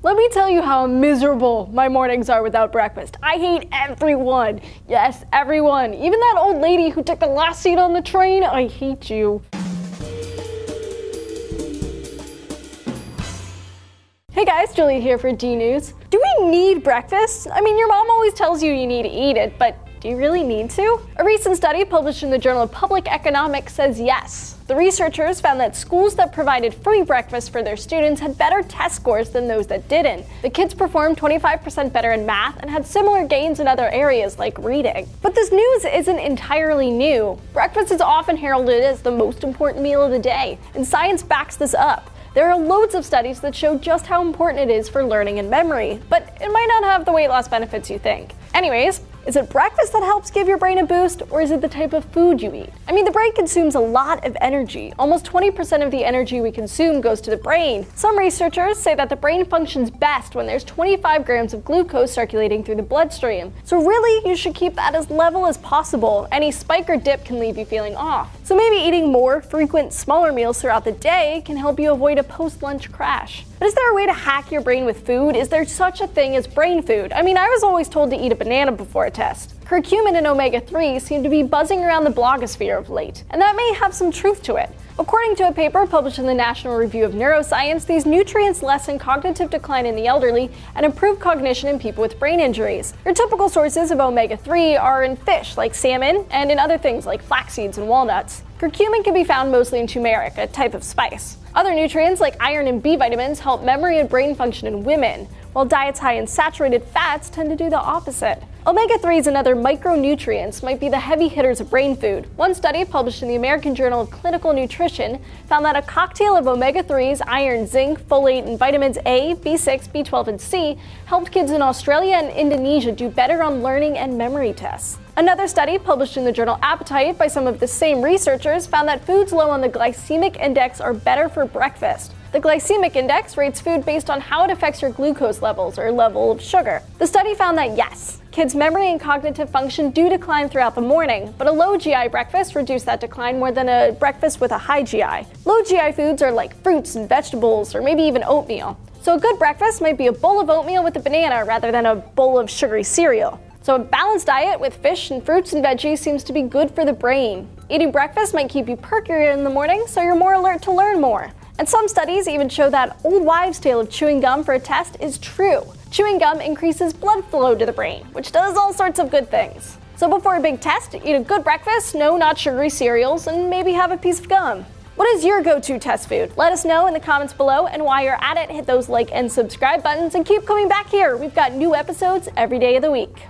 Let me tell you how miserable my mornings are without breakfast. I hate everyone. Yes, everyone. Even that old lady who took the last seat on the train. I hate you. Hey guys, Julia here for DNews. Do we need breakfast? I mean, your mom always tells you need to eat it, but do you really need to? A recent study published in the Journal of Public Economics says yes. The researchers found that schools that provided free breakfast for their students had better test scores than those that didn't. The kids performed 25% better in math and had similar gains in other areas like reading. But this news isn't entirely new. Breakfast is often heralded as the most important meal of the day, and science backs this up. There are loads of studies that show just how important it is for learning and memory, but it might not have the weight loss benefits you think. Anyways, is it breakfast that helps give your brain a boost, or is it the type of food you eat? I mean, the brain consumes a lot of energy. Almost 20% of the energy we consume goes to the brain. Some researchers say that the brain functions best when there's 25 grams of glucose circulating through the bloodstream. So really, you should keep that as level as possible. Any spike or dip can leave you feeling off. So maybe eating more frequent, smaller meals throughout the day can help you avoid a post-lunch crash. But is there a way to hack your brain with food? Is there such a thing as brain food? I mean, I was always told to eat a banana before a test. Curcumin and omega-3 seem to be buzzing around the blogosphere of late, and that may have some truth to it. According to a paper published in the National Review of Neuroscience, these nutrients lessen cognitive decline in the elderly and improve cognition in people with brain injuries. Your typical sources of omega-3 are in fish like salmon and in other things like flax seeds and walnuts. Curcumin can be found mostly in turmeric, a type of spice. Other nutrients like iron and B vitamins help memory and brain function in women, while diets high in saturated fats tend to do the opposite. Omega-3s and other micronutrients might be the heavy hitters of brain food. One study published in the American Journal of Clinical Nutrition found that a cocktail of omega-3s, iron, zinc, folate, and vitamins A, B6, B12, and C helped kids in Australia and Indonesia do better on learning and memory tests. Another study published in the journal Appetite by some of the same researchers found that foods low on the glycemic index are better for breakfast. The glycemic index rates food based on how it affects your glucose levels, or level of sugar. The study found that yes, kids' memory and cognitive function do decline throughout the morning, but a low GI breakfast reduced that decline more than a breakfast with a high GI. Low GI foods are like fruits and vegetables, or maybe even oatmeal. So a good breakfast might be a bowl of oatmeal with a banana rather than a bowl of sugary cereal. So a balanced diet with fish and fruits and veggies seems to be good for the brain. Eating breakfast might keep you perkier in the morning, so you're more alert to learn more. And some studies even show that old wives' tale of chewing gum for a test is true. Chewing gum increases blood flow to the brain, which does all sorts of good things. So before a big test, eat a good breakfast, no not sugary cereals, and maybe have a piece of gum. What is your go-to test food? Let us know in the comments below, and while you're at it, hit those like and subscribe buttons and keep coming back here. We've got new episodes every day of the week.